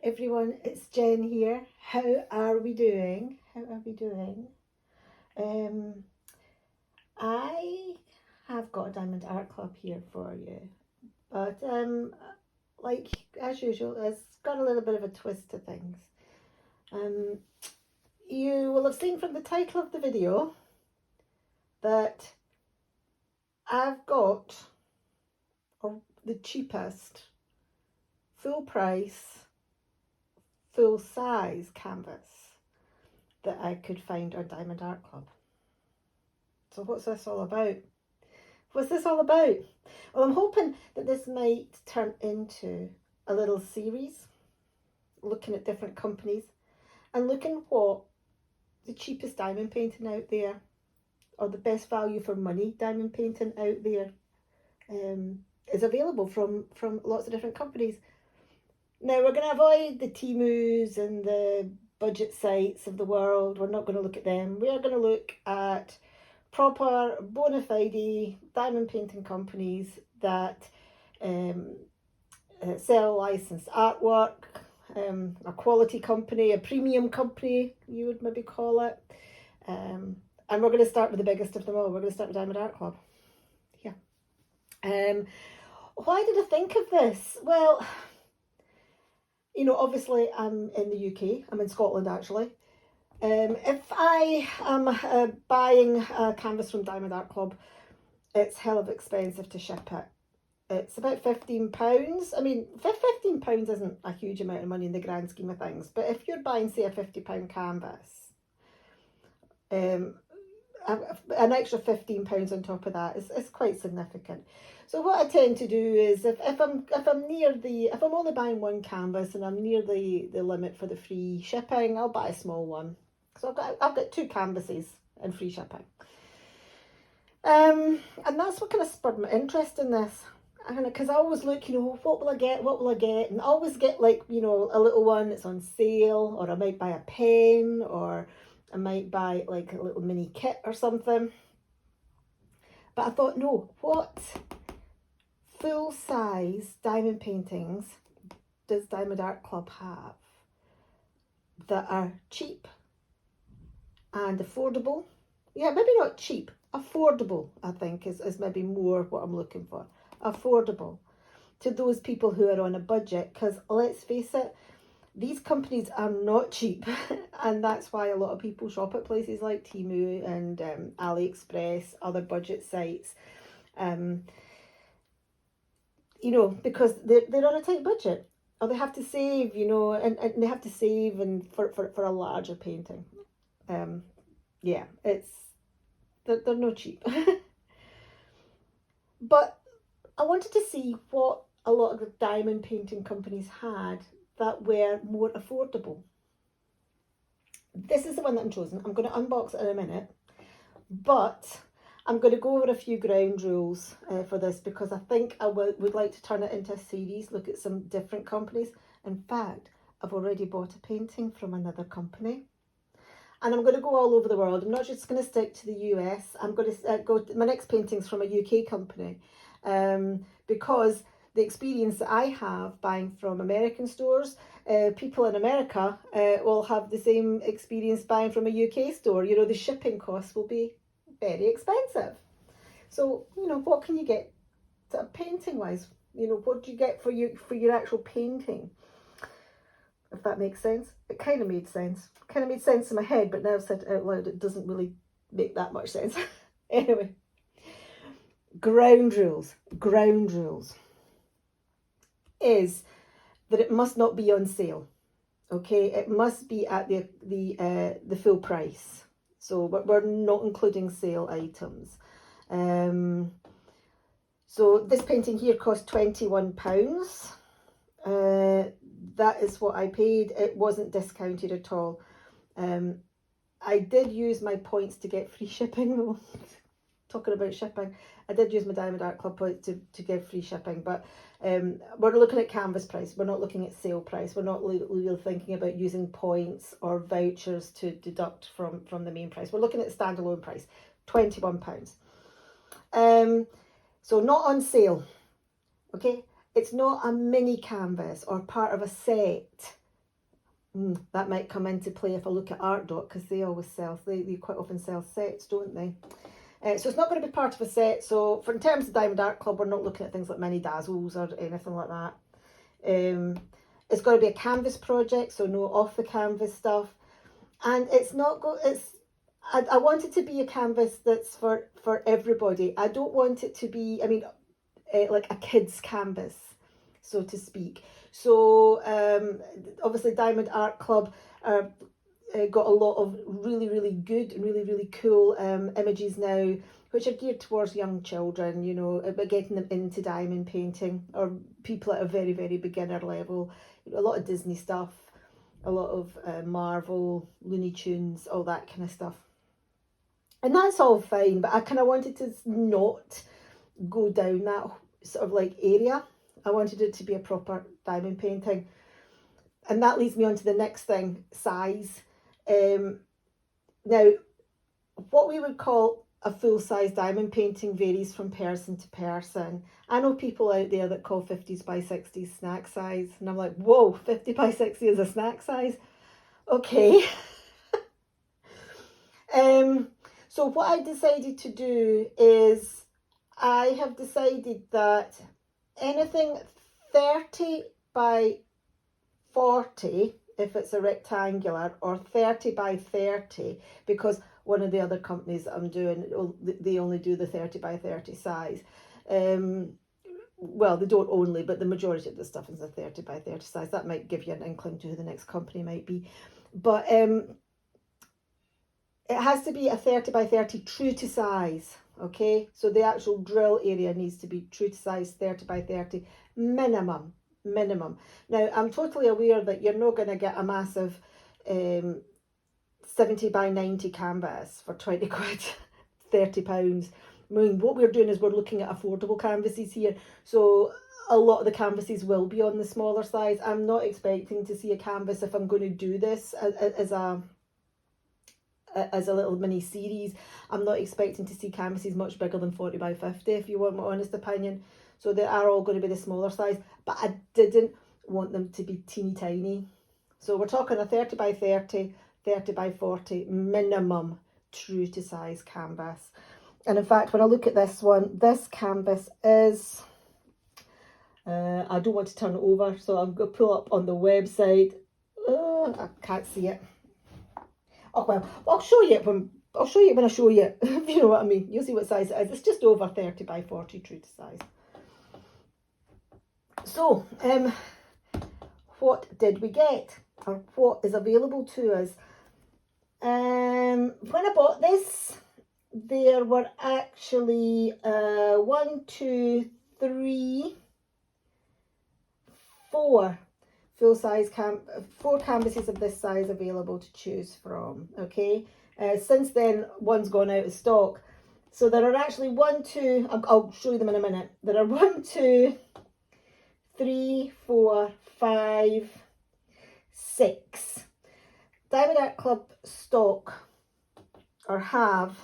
Everyone, it's Jen here. How are we doing? Um, I have got a Diamond Art Club here for you, but like as usual, it's got a little bit of a twist to things. Um, you will have seen from the title of the video that I've got the cheapest full price, full size canvas that I could find on Diamond Art Club. So what's this all about? What's this all about? Well, I'm hoping that this might turn into a little series looking at different companies and looking what the cheapest diamond painting out there or the best value for money diamond painting out there is available from lots of different companies. Now, we're going to avoid the Temus and the budget sites of the world. We're not going to look at them. We are going to look at proper, bona fide diamond painting companies that sell licensed artwork, a quality company, a premium company, you would maybe call it. And we're going to start with the biggest of them all. We're going to start with Diamond Art Club. Yeah. Why did I think of this? Well, you know, obviously I'm in the UK. I'm in Scotland, actually. If I am buying a canvas from Diamond Art Club, it's hell of expensive to ship it. It's about £15. I mean, £15 isn't a huge amount of money in the grand scheme of things, but if you're buying, say, a £50 canvas, an extra £15 on top of that is quite significant. So what I tend to do is if I'm only buying one canvas and I'm near the limit for the free shipping, I'll buy a small one. So I've got two canvases and free shipping. And that's what kind of spurred my interest in this. Because I always look, you know, what will I get? And I always get, like, you know, a little one that's on sale, or I might buy a pen, or I might buy like a little mini kit or something. But I thought, no, what full size diamond paintings does Diamond Art Club have that are cheap and affordable? Yeah, maybe not cheap, affordable, I think is maybe more what I'm looking for. Affordable to those people who are on a budget, because let's face it, these companies are not cheap and that's why a lot of people shop at places like Temu and AliExpress, other budget sites, you know, because they're on a tight budget, or they have to save, you know, and they have to save and for a larger painting. Yeah, they're not cheap. But I wanted to see what a lot of the diamond painting companies had that were more affordable. This is the one that I'm chosen. I'm going to unbox it in a minute, but I'm going to go over a few ground rules for this, because I think I would like to turn it into a series, look at some different companies. In fact, I've already bought a painting from another company. And I'm going to go all over the world. I'm not just going to stick to the US. I'm going to my next painting's from a UK company, because the experience that I have buying from American stores, people in America will have the same experience buying from a UK store. You know, the shipping costs will be very expensive. So, you know, what can you get painting wise? You know, what do you get for your actual painting? If that makes sense. It kind of made sense. Kind of made sense in my head, but now I've said it out loud, it doesn't really make that much sense. Anyway, ground rules is that it must not be on sale. Okay, it must be at the full price. So we're not including sale items. So this painting here cost £21. That is what I paid. It wasn't discounted at all. I did use my points to get free shipping. Talking about shipping, I did use my Diamond Art Club points to get free shipping, but we're looking at canvas price. We're not looking at sale price. We're not really thinking about using points or vouchers to deduct from the main price. We're looking at standalone price, £21. So not on sale. Okay, it's not a mini canvas or part of a set. That might come into play if I look at Art Dot, because they always sell, they quite often sell sets, don't they? So it's not going to be part of a set. So for in terms of Diamond Art Club, we're not looking at things like mini dazzles or anything like that. It's got to be a canvas project, so no off the canvas stuff. And it's not I want it to be a canvas that's for everybody. I don't want it to be, I mean, like a kid's canvas, so to speak. So obviously Diamond Art Club got a lot of really, really good and really, really cool images now, which are geared towards young children, you know, but getting them into diamond painting, or people at a very, very beginner level. A lot of Disney stuff, a lot of Marvel, Looney Tunes, all that kind of stuff. And that's all fine, but I kind of wanted to not go down that sort of like area. I wanted it to be a proper diamond painting. And that leads me on to the next thing, size. Now, what we would call a full-size diamond painting varies from person to person. I know people out there that call 50s by 60s snack size, and I'm like, whoa, 50 by 60 is a snack size? Okay. So what I decided to do is I have decided that anything 30 by 40, if it's a rectangular, or 30 by 30, because one of the other companies that I'm doing, they only do the 30 by 30 size. Well, they don't only, but the majority of the stuff is a 30 by 30 size. That might give you an inkling to who the next company might be. But it has to be a 30 by 30 true to size, okay? So the actual drill area needs to be true to size, 30 by 30 minimum. Now, I'm totally aware that you're not going to get a massive 70 by 90 canvas for 20 quid, £30. I mean, what we're doing is we're looking at affordable canvases here. So a lot of the canvases will be on the smaller size. I'm not expecting to see a canvas, if I'm going to do this as a little mini series, I'm not expecting to see canvases much bigger than 40 by 50, if you want my honest opinion. So they are all going to be the smaller size, but I didn't want them to be teeny tiny. So we're talking a 30 by 30, 30 by 40 minimum true to size canvas. And in fact, when I look at this one, this canvas is, I don't want to turn it over, so I'm going to pull up on the website. I can't see it. Oh well, I'll show you it when I show you it, if you know what I mean. You'll see what size it is. It's just over 30 by 40 true to size. So, what did we get? Or what is available to us? When I bought this, there were actually 1, 2, 3, 4 full-size 4 canvases of this size available to choose from. Okay, since then one's gone out of stock, so there are actually 1, 2, I'll show you them in a minute. There are 1, 2, 3, 4, 5, 6 Diamond Art Club stock, or have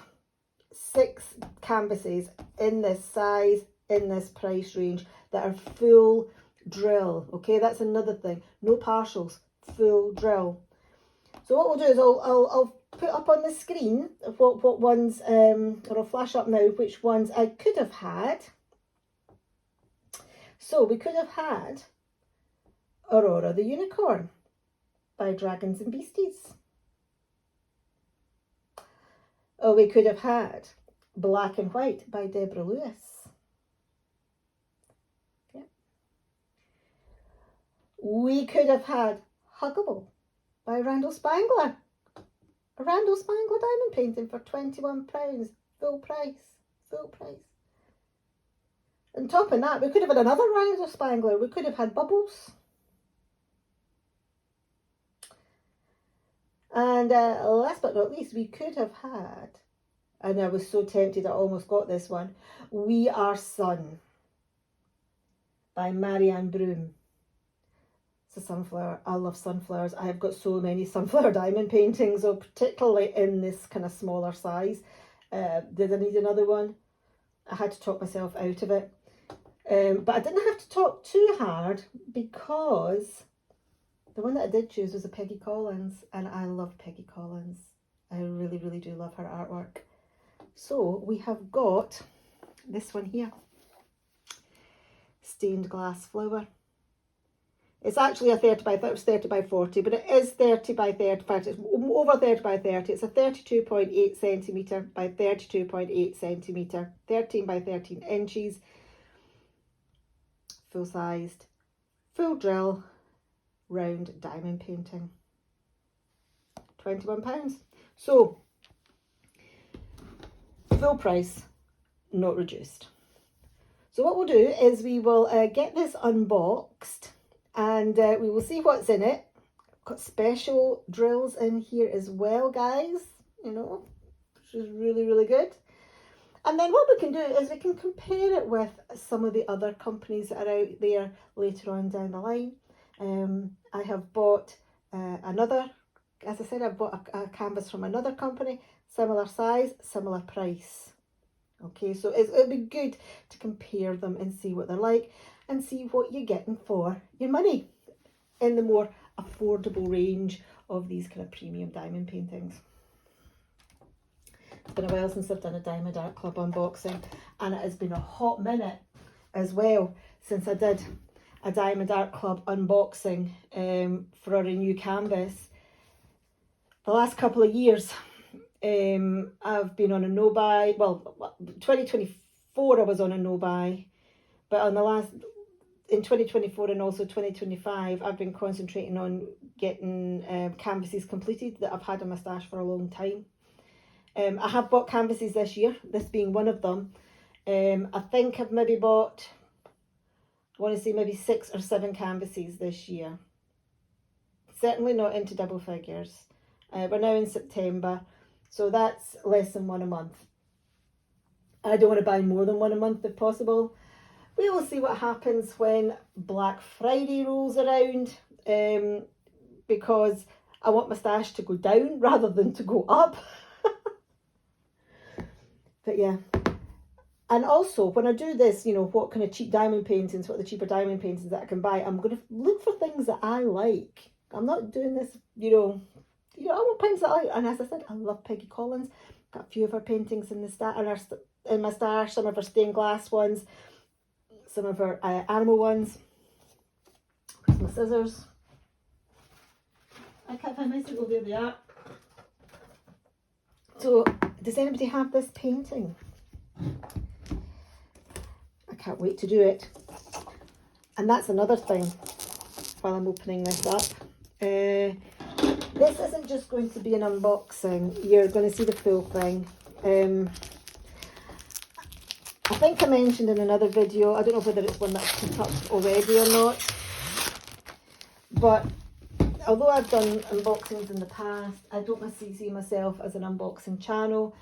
6 canvases in this size, in this price range, that are full drill. Okay, that's another thing. No partials, full drill. So what we'll do is I'll put up on the screen what ones, or I'll flash up now which ones I could have had. So we could have had Aurora the Unicorn by Dragons and Beasties. Oh, we could have had Black and White by Deborah Lewis. Yeah. We could have had Huggable by Randall Spangler. A Randall Spangler diamond painting for £21, full price. On top of that, we could have had another Randall Spangler. We could have had Bubbles. And last but not least, we could have had, and I was so tempted I almost got this one, We Are Sun by Marianne Broom. It's a sunflower. I love sunflowers. I have got so many sunflower diamond paintings, so particularly in this kind of smaller size. Did I need another one? I had to talk myself out of it. But I didn't have to talk too hard, because The one that I did choose was a Peggy Collins, and I love Peggy Collins. I really, really do love her artwork. So we have got this one here, stained glass flower. It's actually a 30 by 30, it was 30 by 40, but it is 30 by 30, in fact it's over 30 by 30. It's a 32.8 centimetre by 32.8 centimetre, 13 by 13 inches, full sized, full drill, round diamond painting. £21. So, full price, not reduced. So what we'll do is we will get this unboxed, and we will see what's in it. Got special drills in here as well, guys, you know, which is really, really good. And then what we can do is we can compare it with some of the other companies that are out there later on down the line. I have bought another, as I said, I've bought a canvas from another company, similar size, similar price. Okay, so it'll be good to compare them and see what they're like and see what you're getting for your money in the more affordable range of these kind of premium diamond paintings. It's been a while since I've done a Diamond Art Club unboxing, and it has been a hot minute as well since I did a Diamond Art Club unboxing for a new canvas. The last couple of years I've been on a no-buy. Well, 2024 I was on a no-buy, but in 2024 and also 2025 I've been concentrating on getting canvases completed that I've had in my stash for a long time. I have bought canvases this year, this being one of them. I think I've maybe bought, I want to say maybe 6 or 7 canvases this year. Certainly not into double figures. We're now in September, so that's less than one a month. I don't want to buy more than one a month if possible. We will see what happens when Black Friday rolls around, because I want my stash to go down rather than to go up. But yeah, and also when I do this, you know, what kind of cheap diamond paintings, what are the cheaper diamond paintings that I can buy, I'm going to look for things that I like. I'm not doing this, you know, I want paintings that I like. And as I said, I love Peggy Collins. Got a few of her paintings in my stash, some of her stained glass ones, some of her animal ones. Where's my scissors? I can't find my scissors. Oh, there they are. So, does anybody have this painting? I can't wait to do it. And that's another thing while I'm opening this up. This isn't just going to be an unboxing. You're going to see the full thing. I think I mentioned in another video, I don't know whether it's one that's put up already or not, but although I've done unboxings in the past, I don't see myself as an unboxing channel.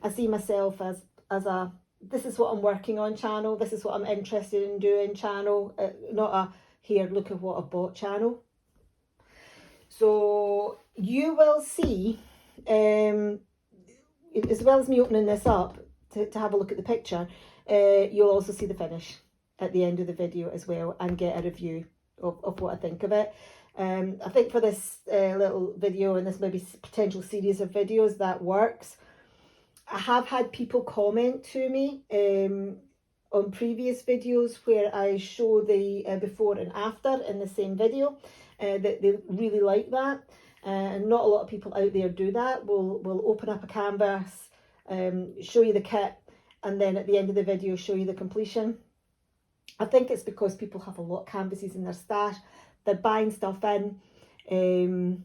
I see myself as a, this is what I'm working on channel, this is what I'm interested in doing channel, not a, here, look at what I bought channel. So you will see, as well as me opening this up to have a look at the picture, you'll also see the finish at the end of the video as well and get a review of what I think of it. I think for this little video and this maybe potential series of videos, that works. I have had people comment to me on previous videos where I show the before and after in the same video, that they really like that. And not a lot of people out there do that. We'll open up a canvas, show you the kit, and then at the end of the video show you the completion. I think it's because people have a lot of canvases in their stash. They're buying stuff in, and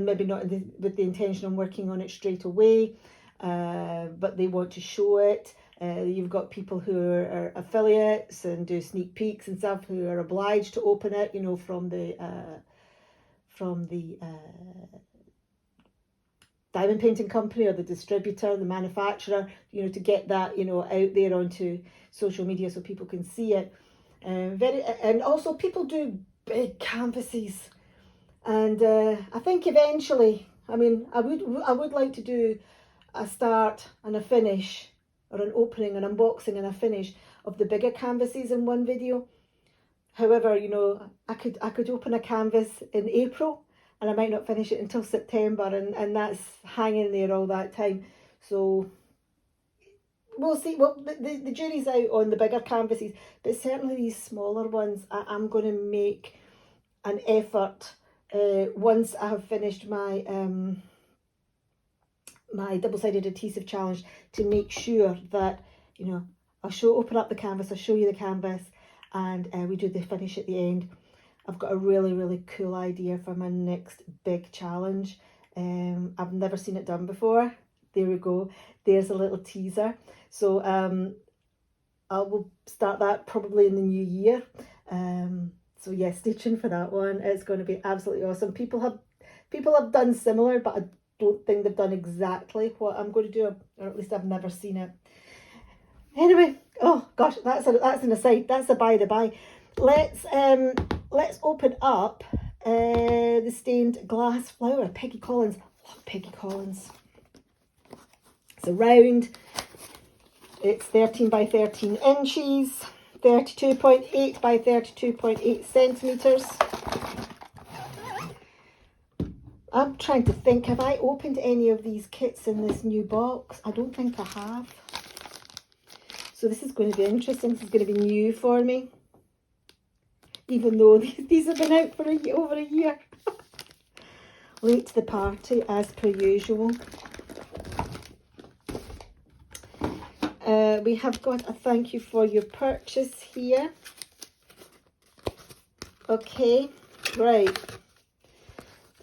maybe not with the intention of working on it straight away, but they want to show it. You've got people who are affiliates and do sneak peeks and stuff who are obliged to open it, you know, from the diamond painting company or the distributor, the manufacturer, you know, to get that, you know, out there onto social media so people can see it. And also people do big canvases, and I think eventually, I mean, I would like to do a start and a finish, or an opening, an unboxing and a finish of the bigger canvases in one video. However, you know, I could open a canvas in April and I might not finish it until September, and that's hanging there all that time. So we'll see. Well, the jury's out on the bigger canvases, but certainly these smaller ones, I'm going to make an effort once I have finished my my double-sided adhesive challenge to make sure that, you know, open up the canvas, I'll show you the canvas, and we do the finish at the end. I've got a really, really cool idea for my next big challenge. I've never seen it done before. There we go. There's a little teaser. So I will start that probably in the new year. So yeah, stay tuned for that one. It's going to be absolutely awesome. People have done similar, but I don't think they've done exactly what I'm going to do, or at least I've never seen it. Anyway, oh gosh, that's an aside. That's a by the by. Let's open up the stained glass flower. Peggy Collins. Love Peggy Collins. It's a round. It's 13 by 13 inches, 32.8 by 32.8 centimetres. I'm trying to think, have I opened any of these kits in this new box? I don't think I have. So this is going to be interesting. This is going to be new for me. Even though these have been out for over a year. Late to the party, as per usual. We have got a thank you for your purchase here. Okay, right.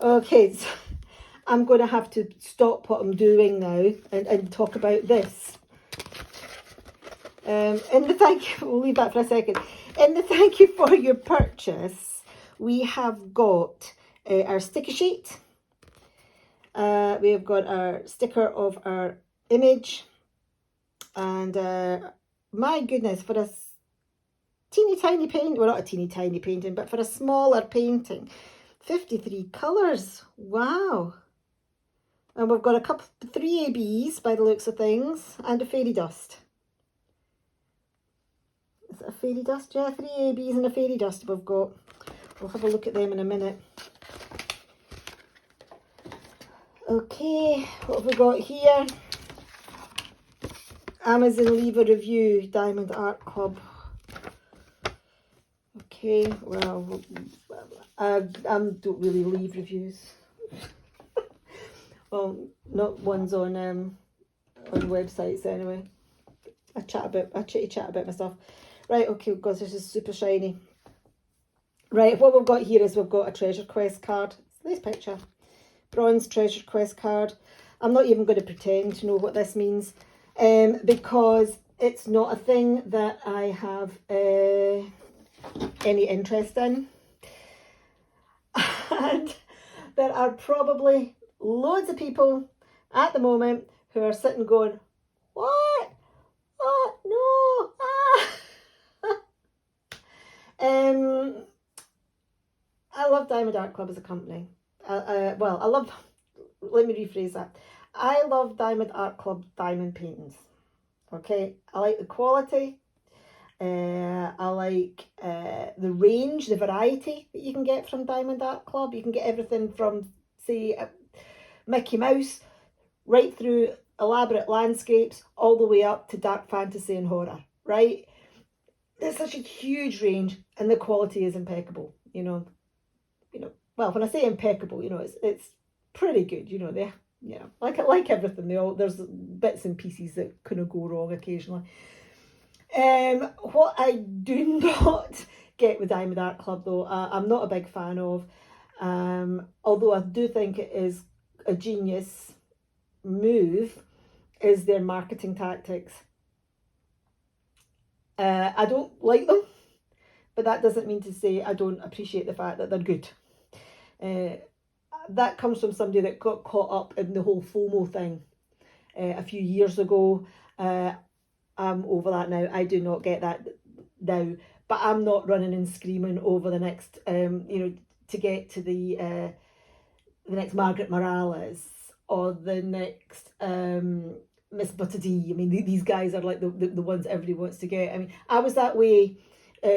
Okay, so I'm going to have to stop what I'm doing now and talk about this. In the thank you, we'll leave that for a second. In the thank you for your purchase, we have got our sticker sheet. We have got our sticker of our image. And my goodness, for a teeny tiny painting, well, not a teeny tiny painting, but for a smaller painting, 53 colours. Wow. And we've got 3 ABs by the looks of things, and a fairy dust. Is it a fairy dust? Yeah, 3 ABs and a fairy dust we've got. We'll have a look at them in a minute. Okay, what have we got here? Amazon Leave a Review, Diamond Art Club. Okay, well, I don't really leave reviews. Well, not ones on websites anyway. I chitty chat about my stuff. Right, okay, because this is super shiny. Right, what we've got here is we've got a Treasure Quest card. Nice picture. Bronze Treasure Quest card. I'm not even going to pretend to know what this means. Because it's not a thing that I have any interest in. And there are probably loads of people at the moment who are sitting going, what? What? No! Ah! I love Diamond Art Club as a company. Let me rephrase that. I love Diamond Art Club diamond paintings. Okay, I like the quality. I like the range, the variety that you can get from Diamond Art Club. You can get everything from, say, Mickey Mouse, right through elaborate landscapes, all the way up to dark fantasy and horror, right? There's such a huge range, and the quality is impeccable. You know. Well, when I say impeccable, it's pretty good. Like everything, there's bits and pieces that kind of go wrong occasionally. What I do not get with Diamond Art Club, though, I'm not a big fan of, although I do think it is a genius move, is their marketing tactics. I don't like them, but that doesn't mean to say I don't appreciate the fact that they're good. That comes from somebody that got caught up in the whole FOMO thing a few years ago. I'm over that now. I do not get that now, but I'm not running and screaming over the next, to get to the next Margaret Morales or the next Miss Butterdee. I mean, these guys are like the ones everybody wants to get. I mean, I was that way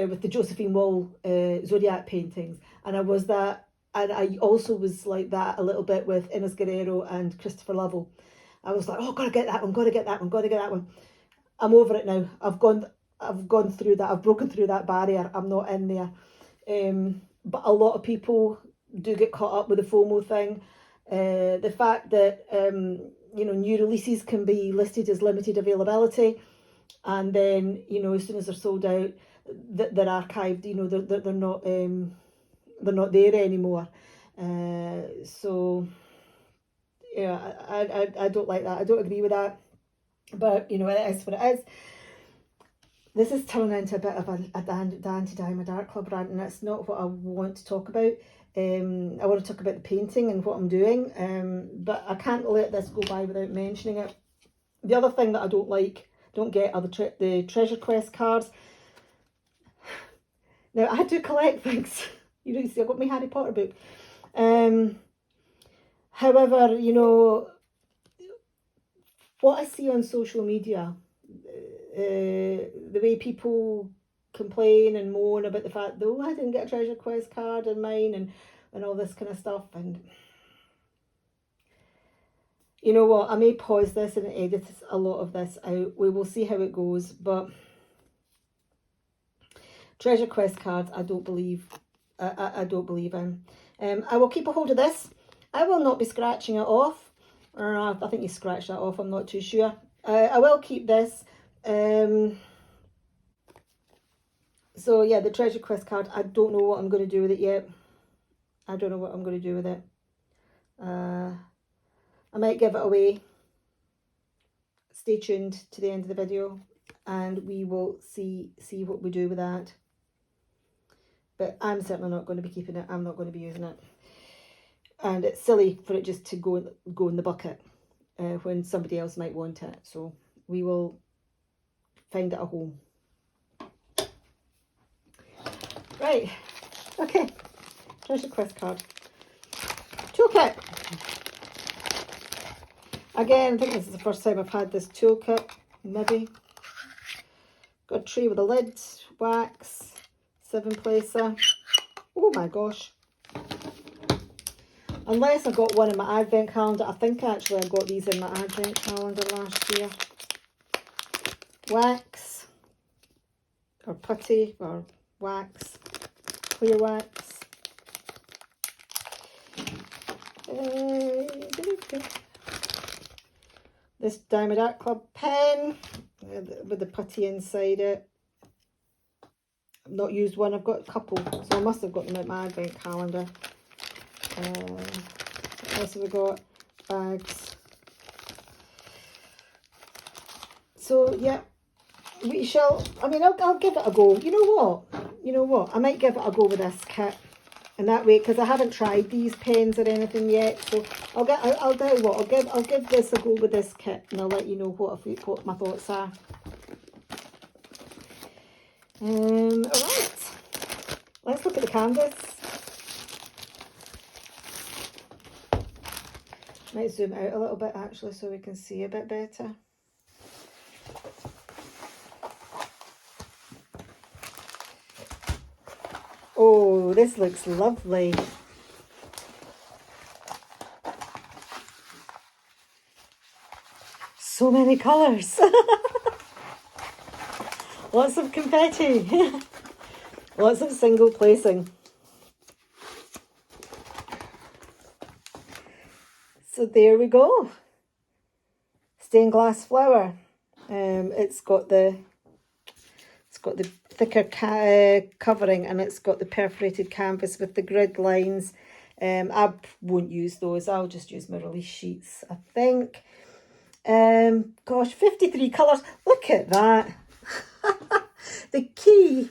with the Josephine Wall Zodiac paintings, and I was that, and I also was like that a little bit with Inés Guerrero and Christopher Lovell. I was like, oh, gotta get that one, gotta get that one, gotta get that one. I'm over it now. I've gone through that. I've broken through that barrier. I'm not in there. But a lot of people do get caught up with the FOMO thing. The fact that new releases can be listed as limited availability, and then as soon as they're sold out, they're archived. They're not there anymore. So yeah, I don't like that. I don't agree with that. But it is what it is. This is turning into a bit of the Anti-Diamond Art Club rant, and that's not what I want to talk about. I want to talk about the painting and what I'm doing, but I can't let this go by without mentioning it. The other thing that I don't get are the Treasure Quest cards. Now, I do collect things. You see, I've got my Harry Potter book. However, what I see on social media, the way people complain and moan about the fact that, oh, I didn't get a Treasure Quest card in mine, and all this kind of stuff. And you know what, I may pause this and edit a lot of this out. We will see how it goes. But Treasure Quest cards, I don't believe in. I will keep a hold of this. I will not be scratching it off. Or I think you scratched that off, I'm not too sure. I will keep this. So yeah, the Treasure Quest card, I don't know what I'm going to do with it yet. I don't know what I'm going to do with it. I might give it away. Stay tuned to the end of the video and we will see what we do with that. But I'm certainly not going to be keeping it. I'm not going to be using it. And it's silly for it just to go in the bucket when somebody else might want it. So we will find it a home. Right. Okay. Treasure Quest card. Toolkit. Again, I think this is the first time I've had this toolkit. Maybe. Got a tray with a lid, wax, 7-placer. Oh my gosh. Unless I got one in my advent calendar. I think actually I got these in my advent calendar last year. Wax. Or putty. Or wax. Clear wax. This Diamond Art Club pen with the putty inside it. I've not used one. I've got a couple. So I must have got them in my advent calendar. What else have we got? Bags. So yeah, we shall. I mean, I'll give it a go. You know what? I might give it a go with this kit, and that way, because I haven't tried these pens or anything yet. So I'll tell you what. I'll give this a go with this kit, and I'll let you know what my thoughts are. Alright. Let's look at the canvas. Might zoom out a little bit actually so we can see a bit better. Oh, this looks lovely. So many colours. Lots of confetti. Lots of single placing. So there we go. Stained glass flower. It's got the thicker covering, and it's got the perforated canvas with the grid lines. I won't use those. I'll just use my release sheets, I think. Gosh, 53 colours. Look at that. The key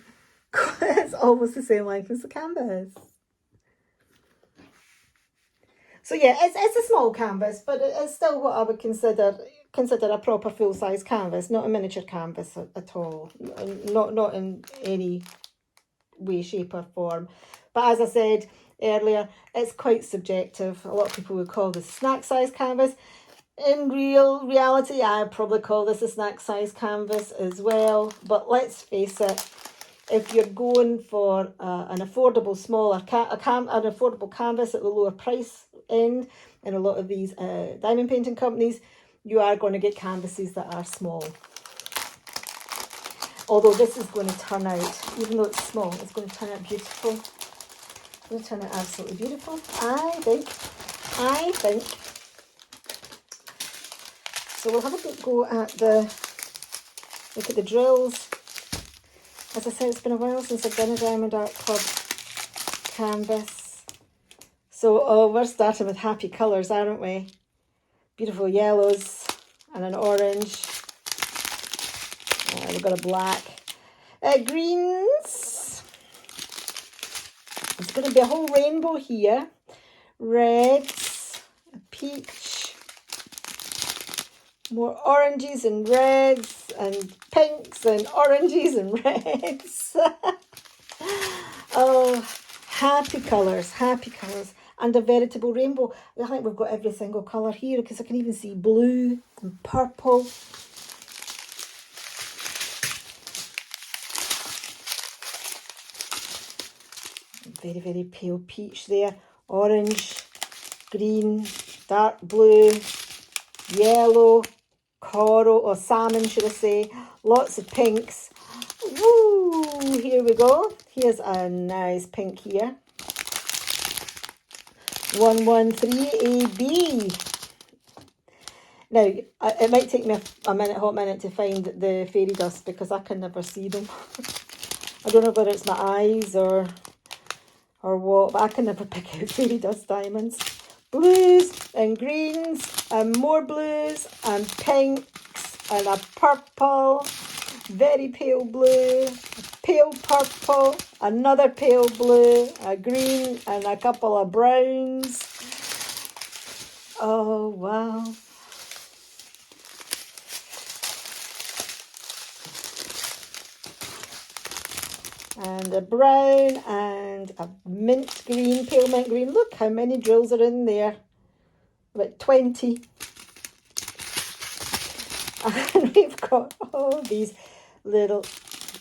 is almost the same length as the canvas. So yeah, it's a small canvas, but it's still what I would consider a proper full-size canvas, not a miniature canvas at all, not in any way, shape or form. But as I said earlier, it's quite subjective. A lot of people would call this snack size canvas. In reality, I probably call this a snack size canvas as well. But let's face it, if you're going for an affordable smaller an affordable canvas at the lower price end in a lot of these diamond painting companies, you are going to get canvases that are small. Although this is going to turn out, even though it's small, it's going to turn out beautiful. It's going to turn out absolutely beautiful, I think. So we'll have a good go at look at the drills. As I said, it's been a while since I've done a Diamond Art Club canvas. So, we're starting with happy colours, aren't we? Beautiful yellows and an orange. We've got a black. Greens. It's going to be a whole rainbow here. Reds, a peach, more oranges and reds and pinks and oranges and reds. Oh, happy colours, and a veritable rainbow. I think we've got every single colour here because I can even see blue and purple. Very, very pale peach there. Orange, green, dark blue, yellow, coral or salmon, should I say. Lots of pinks. Woo! Here we go. Here's a nice pink here. 113 AB. Now, it might take me a hot minute to find the fairy dust because I can never see them. I don't know whether it's my eyes or what, but I can never pick out fairy dust diamonds. Blues and greens and more blues and pinks and a purple, very pale blue, pale purple, another pale blue, a green and a couple of browns. Oh, wow. And a brown and a mint green, pale mint green. Look how many drills are in there. About 20. And we've got all these little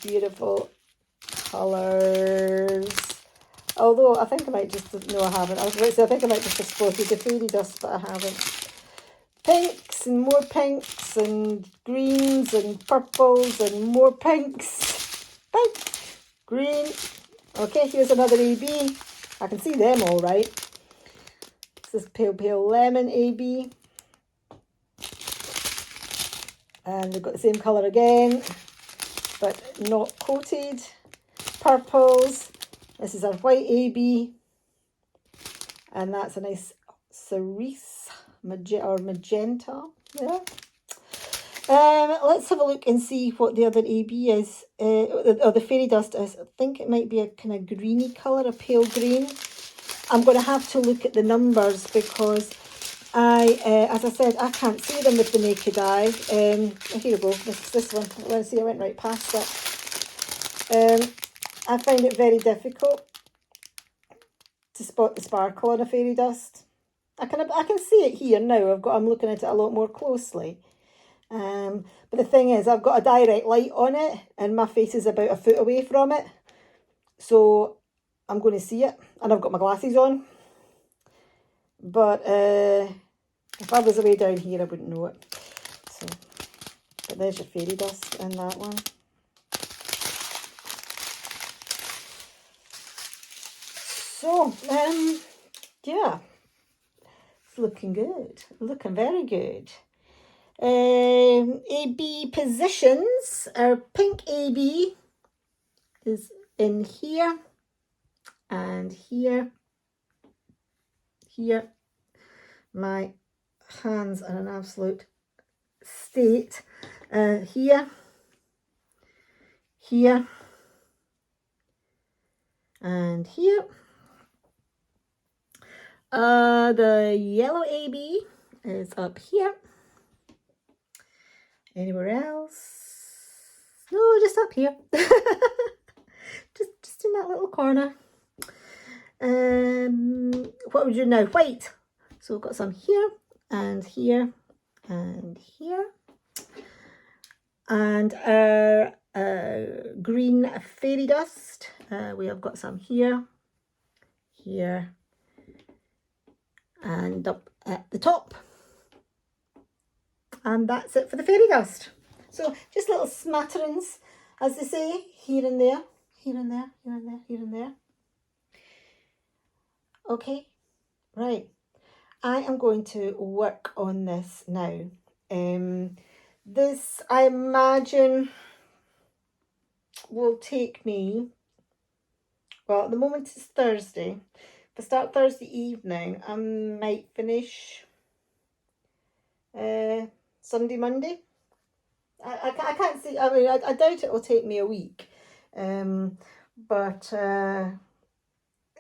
beautiful colours. Although I think I might just, no I haven't. I was about to say I think I might just have spotted the fairy dust, but I haven't. Pinks and more pinks and greens and purples and more pinks. Pink. Green. Okay, here's another AB. I can see them all right. This is pale lemon AB. And we've got the same colour again, but not coated. Purples. This is our white AB. And that's a nice cerise magenta. Yeah. Let's have a look and see what the other AB is, or the fairy dust is. I think it might be a kind of greeny colour, a pale green. I'm going to have to look at the numbers because as I said, I can't see them with the naked eye. Here we go, this one. Let's see, I went right past it. I find it very difficult to spot the sparkle on a fairy dust. I can see it here now. I'm looking at it a lot more closely. But the thing is, I've got a direct light on it and my face is about a foot away from it. So I'm going to see it and I've got my glasses on. But if I was away down here, I wouldn't know it. So, but there's your fairy dust in that one. So, yeah, it's looking good. Looking very good. AB positions. Our pink AB is in here and here. Here. My hands are an absolute state. Here. Here. And here. The yellow AB is up here. Anywhere else? No, just up here. just in that little corner. What would you know? White. So we've got some here and here and here. And our green fairy dust. We have got some here, here, and up at the top. And that's it for the fairy dust. So just little smatterings, as they say, here and there, here and there, here and there, here and there. Okay, right. I am going to work on this now. This, I imagine, will take me, well, at the moment it's Thursday. If I start Thursday evening, I might finish Sunday, Monday. I can't see, I mean, I doubt it will take me a week. But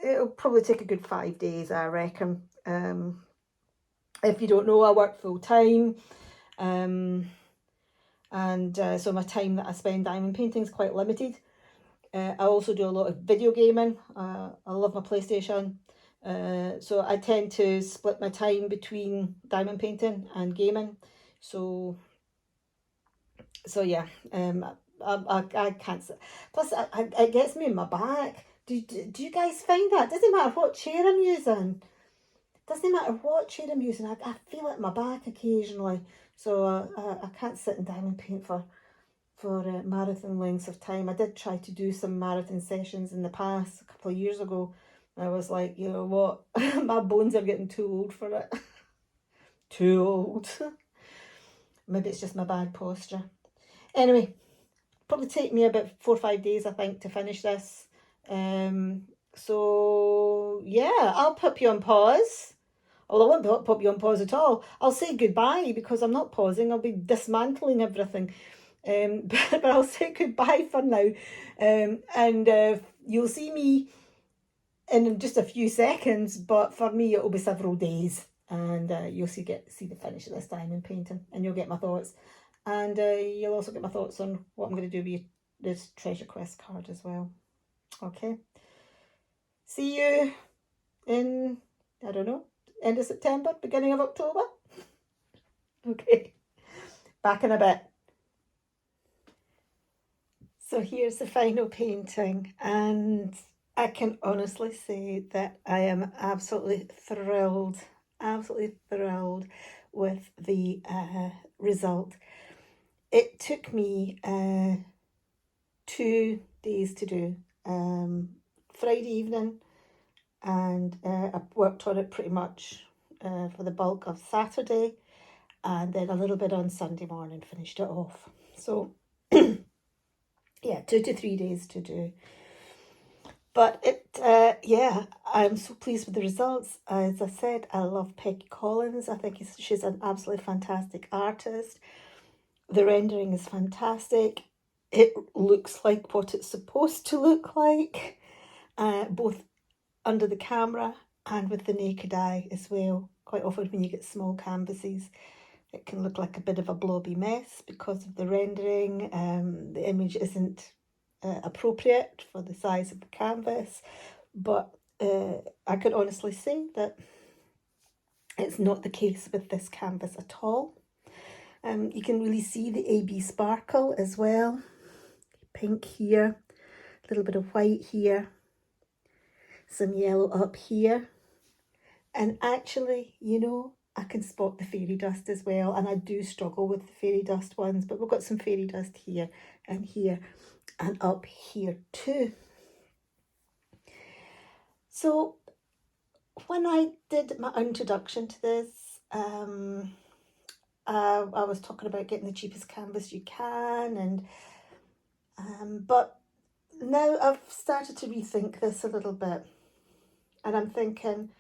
it'll probably take a good 5 days, I reckon. If you don't know, I work full time. So my time that I spend diamond painting is quite limited. I also do a lot of video gaming. I love my PlayStation. So I tend to split my time between diamond painting and gaming. So yeah, I can't. Plus, it gets me in my back. Do you guys find that? Doesn't matter what chair I'm using. Doesn't matter what chair I'm using. I feel it in my back occasionally. So I can't sit and diamond paint for marathon lengths of time. I did try to do some marathon sessions in the past, a couple of years ago. I was like, you know what, my bones are getting too old for it. Too old. Maybe it's just my bad posture. Anyway, probably take me about 4 or 5 days, I think, to finish this. So yeah, I'll put you on pause. Well, I won't put you on pause at all. I'll say goodbye because I'm not pausing. I'll be dismantling everything. But I'll say goodbye for now. And you'll see me in just a few seconds, but for me it'll be several days. And you'll see the finish of this diamond painting, and you'll get my thoughts. And you'll also get my thoughts on what I'm going to do with this Treasure Quest card as well. Okay. See you in, I don't know, end of September, beginning of October. Okay. Back in a bit. So here's the final painting, and I can honestly say that I am absolutely thrilled with the result. It took me 2 days to do. Friday evening, and I worked on it pretty much for the bulk of Saturday, and then a little bit on Sunday morning, finished it off. So yeah, 2 to 3 days to do. But yeah, I'm so pleased with the results. As I said, I love Peggy Collins. I think she's an absolutely fantastic artist. The rendering is fantastic. It looks like what it's supposed to look like, both under the camera and with the naked eye as well. Quite often when you get small canvases, it can look like a bit of a blobby mess because of the rendering. The image isn't appropriate for the size of the canvas, but I can honestly say that it's not the case with this canvas at all. You can really see the AB sparkle as well. Pink here, a little bit of white here, some yellow up here. And actually, you know, I can spot the fairy dust as well, and I do struggle with the fairy dust ones, but we've got some fairy dust here and up here too. So when I did my introduction to this, I was talking about getting the cheapest canvas you can, and but now I've started to rethink this a little bit, and I'm thinking,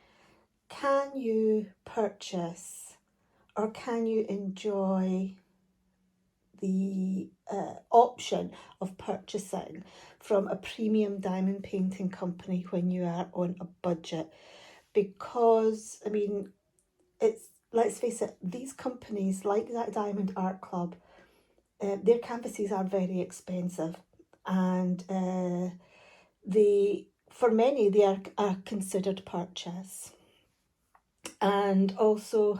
can you purchase or can you enjoy the option of purchasing from a premium diamond painting company when you are on a budget? Because, I mean, let's face it, these companies like that Diamond Art Club, their canvases are very expensive, and for many they are a considered purchase. And also,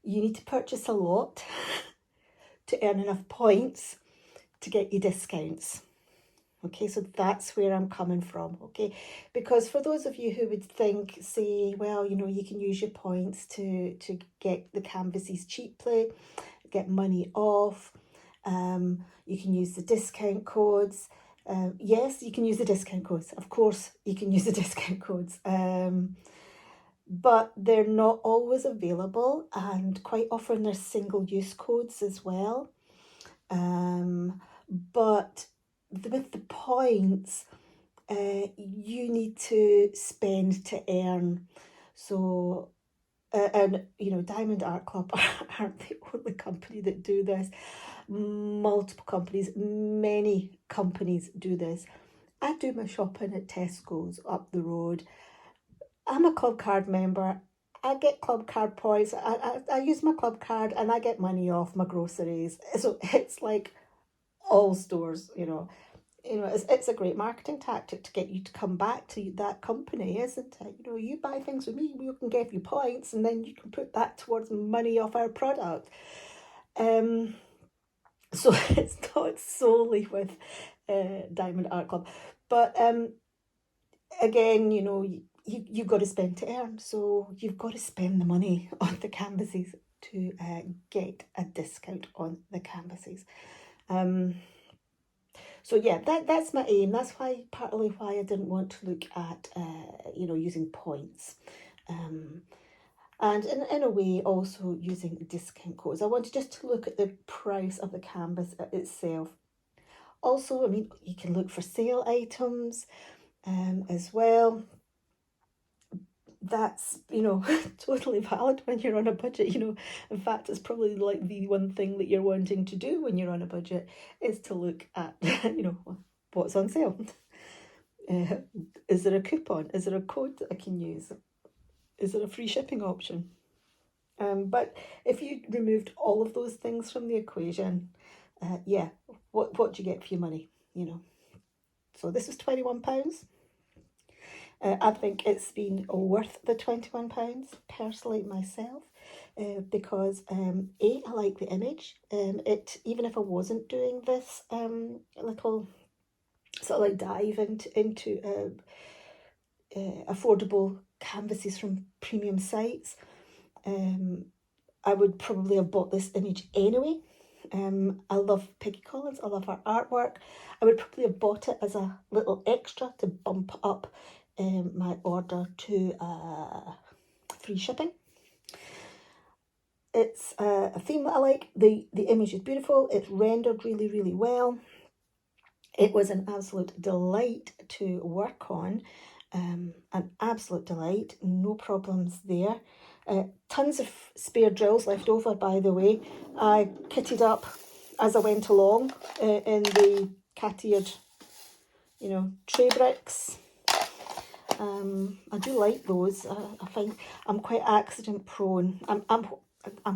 you need to purchase a lot to earn enough points to get you discounts. Okay, so that's where I'm coming from, okay? Because for those of you who would think, say, well, you know, you can use your points to get the canvases cheaply, get money off, you can use the discount codes. Yes, you can use the discount codes. Of course, you can use the discount codes. But they're not always available, and quite often there's single-use codes as well. But with the points, you need to spend to earn. So, and you know, Diamond Art Club aren't the only company that do this. Multiple companies, many companies do this. I do my shopping at Tesco's up the road. I'm a club card member. I get club card points. I use my club card and I get money off my groceries. So it's like all stores, it's a great marketing tactic to get you to come back to that company, isn't it? You know, you buy things with me, we can give you points, and then you can put that towards money off our product. So it's not solely with Diamond Art Club, but again, you know, you've got to spend to earn, so you've got to spend the money on the canvases to get a discount on the canvases. So yeah, that's my aim. That's partly why I didn't want to look at using points, and in a way also using discount codes. I wanted just to look at the price of the canvas itself. Also, I mean, you can look for sale items as well. That's, totally valid when you're on a budget. In fact, it's probably like the one thing that you're wanting to do when you're on a budget is to look at, what's on sale. Is there a coupon? Is there a code that I can use? Is there a free shipping option? But if you removed all of those things from the equation, what do you get for your money? So this was £21. I think it's been worth the £21 personally myself, because I like the image. Even if I wasn't doing this little sort of like dive into affordable canvases from premium sites, I would probably have bought this image anyway. I love Peggy Collins. I love her artwork. I would probably have bought it as a little extra to bump up my order to free shipping. It's a theme that I like. The image is beautiful. It's rendered really, really well. It was an absolute delight to work on. An absolute delight. No problems there. Tons of spare drills left over, by the way. I kitted up as I went along in the cat-eared, tray bricks. I do like those. I find I'm quite accident prone. I'm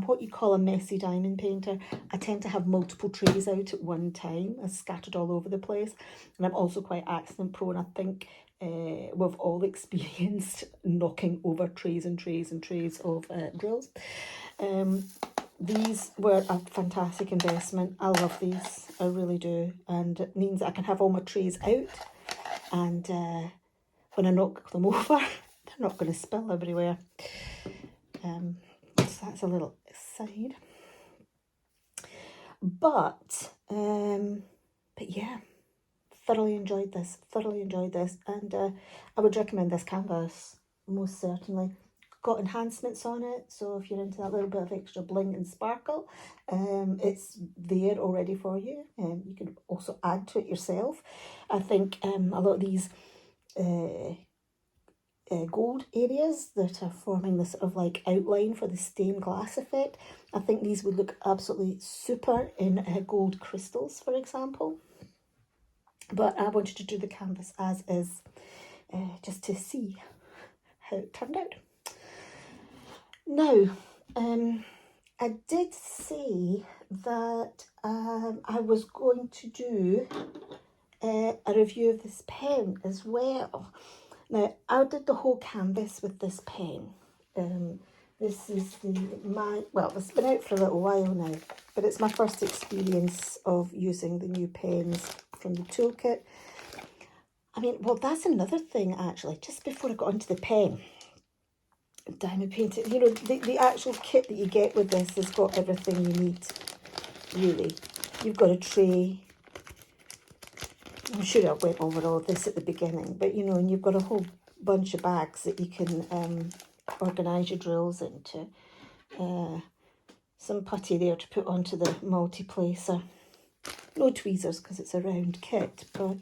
what you call a messy diamond painter. I tend to have multiple trays out at one time, scattered all over the place. And I'm also quite accident prone. I think we've all experienced knocking over trays and trays and trays of drills. These were a fantastic investment. I love these. I really do. And it means I can have all my trays out, and when I knock them over, they're not going to spill everywhere. So that's a little aside. But yeah, thoroughly enjoyed this. And I would recommend this canvas, most certainly. Got enhancements on it, so if you're into that little bit of extra bling and sparkle, it's there already for you. You can also add to it yourself. I think a lot of these gold areas that are forming this sort of like outline for the stained glass effect, I think these would look absolutely super in gold crystals, for example. But I wanted to do the canvas as is, just to see how it turned out. Now, I did say that I was going to do a review of this pen as well. Now, I did the whole canvas with this pen. This is well, it's been out for a little while now, but it's my first experience of using the new pens from the toolkit. I mean, well, that's another thing, actually. Just before I got onto the pen, diamond painting, you know, the actual kit that you get with this has got everything you need, really. You've got a tray. I'm sure I went over all this at the beginning, but, you know, and you've got a whole bunch of bags that you can organise your drills into. Some putty there to put onto the multi-placer. No tweezers because it's a round kit, but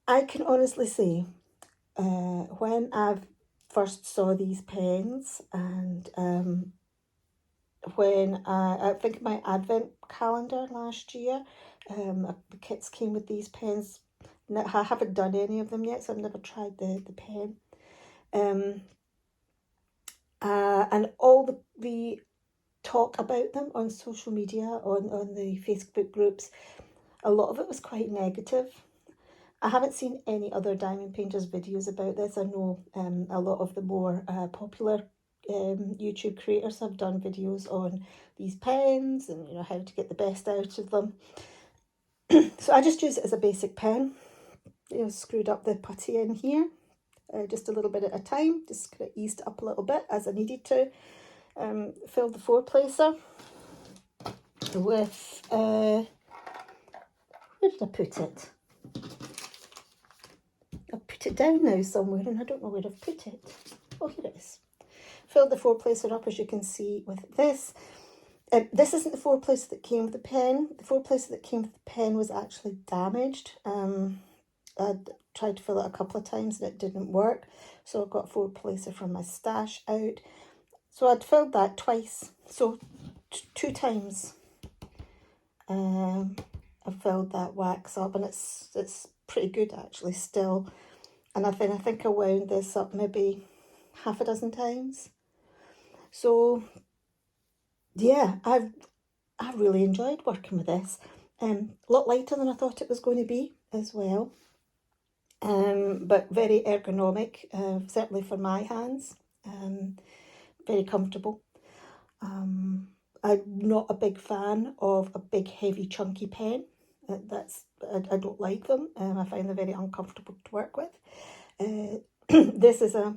I can honestly say when I first saw these pens, and when I think my advent calendar last year, the kits came with these pens. I haven't done any of them yet, so I've never tried the pen. And all the talk about them on social media, on the Facebook groups, a lot of it was quite negative. I haven't seen any other diamond painters videos about this. I know a lot of the more popular YouTube creators have done videos on these pens and, you know, how to get the best out of them. So I just use it as a basic pen. You know, screwed up the putty in here, just a little bit at a time, just kind of eased up a little bit as I needed to. Filled the four placer with, where did I put it? I've put it down now somewhere and I don't know where I've put it. Oh, here it is. Filled the four placer up, as you can see, with this. This isn't the four placer that came with the pen. The four placer that came with the pen was actually damaged. I tried to fill it a couple of times and it didn't work. So I got four placer from my stash out. So I'd filled that twice. So two times I filled that wax up, and it's pretty good actually still. And I think I wound this up maybe half a dozen times. So yeah, I really enjoyed working with this. A lot lighter than I thought it was going to be as well. But very ergonomic, certainly for my hands. Very comfortable. I'm not a big fan of a big, heavy, chunky pen. I don't like them. I find them very uncomfortable to work with. This is a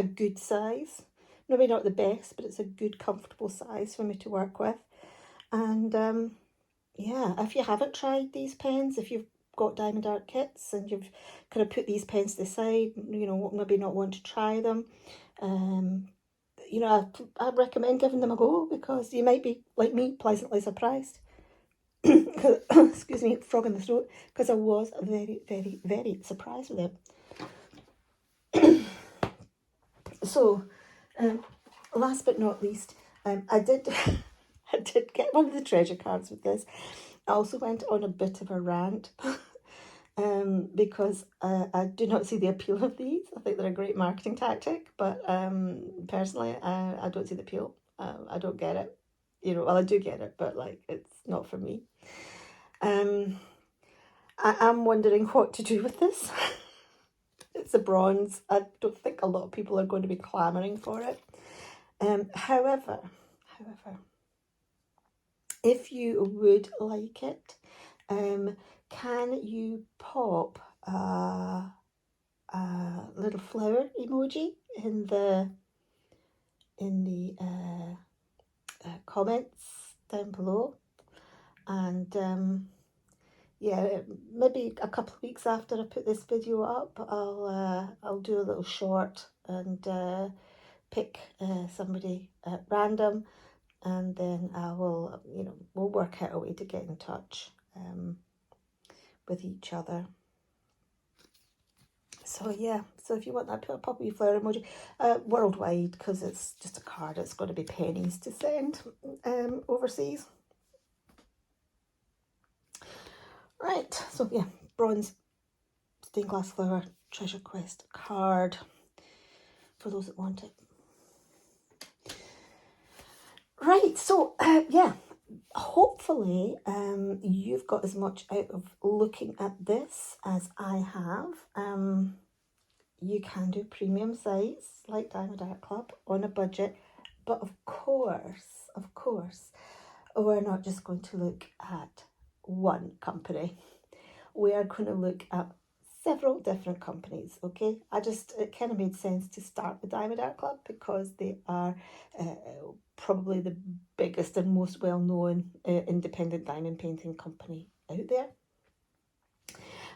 good size. Maybe not the best, but it's a good, comfortable size for me to work with. And yeah, if you haven't tried these pens, if you've got diamond art kits and you've kind of put these pens to the side, you know, maybe not want to try them, you know, I recommend giving them a go, because you might be, like me, pleasantly surprised. Excuse me, frog in the throat, because I was very, very, very surprised with it. So, last but not least, I did get one of the treasure cards with this. I also went on a bit of a rant because I do not see the appeal of these. I think they're a great marketing tactic, but personally, I don't see the appeal. I don't get it. You know, well, I do get it, but like, it's not for me. I am wondering what to do with this. It's a bronze. I don't think a lot of people are going to be clamouring for it. However, if you would like it, can you pop a little flower emoji in the comments down below? And yeah, maybe a couple of weeks after I put this video up, I'll do a little short and pick somebody at random, and then I will, you know, we'll work out a way to get in touch with each other. So yeah, so if you want that, put a poppy flower emoji worldwide, because it's just a card. It's going to be pennies to send overseas. Right, so yeah, bronze stained glass flower treasure quest card for those that want it. Right, so yeah, hopefully you've got as much out of looking at this as I have. you can do premium size like Diamond Art Club on a budget, but of course, we're not just going to look at one company. We are going to look at several different companies, okay? It kind of made sense to start with Diamond Art Club because they are probably the biggest and most well-known independent diamond painting company out there.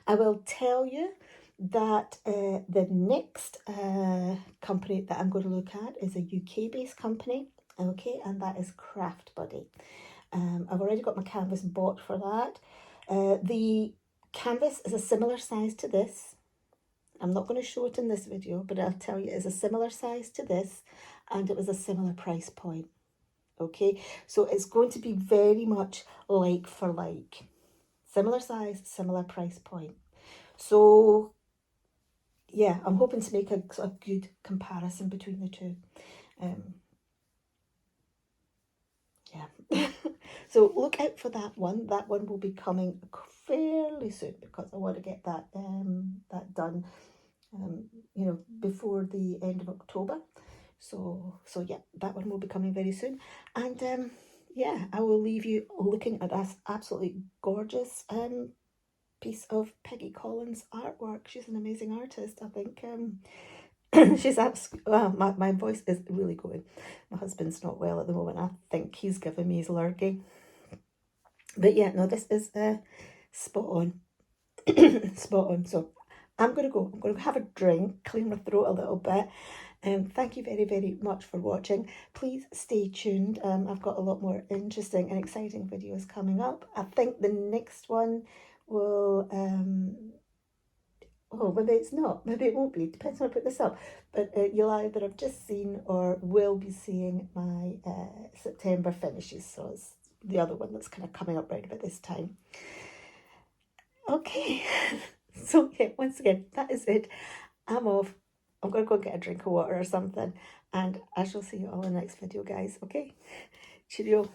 I will tell you that the next company that I'm going to look at is a UK-based company, okay, and that is Craft Buddy. I've already got my canvas bought for that. The canvas is a similar size to this. I'm not going to show it in this video, but I'll tell you it's a similar size to this, and it was a similar price point. Okay, so it's going to be very much like for like. Similar size, similar price point. So yeah, I'm hoping to make a good comparison between the two. Yeah. So look out for that one. That one will be coming fairly soon because I want to get that that done you know, before the end of October. So yeah, that one will be coming very soon. And yeah, I will leave you looking at this absolutely gorgeous piece of Peggy Collins artwork. She's an amazing artist, I think. She's well, my voice is really going. My husband's not well at the moment. I think he's giving me his lurgy. But yeah, no, this is spot on. Spot on. So I'm going to go. I'm going to have a drink, clear my throat a little bit. Thank you very, very much for watching. Please stay tuned. I've got a lot more interesting and exciting videos coming up. I think the next one will... oh, maybe it's not. Maybe it won't be. Depends when I put this up. But you'll either have just seen or will be seeing my September finishes. So it's the other one that's kind of coming up right about this time. Okay. So yeah, once again, that is it. I'm off. I'm going to go get a drink of water or something. And I shall see you all in the next video, guys. Okay? Cheerio.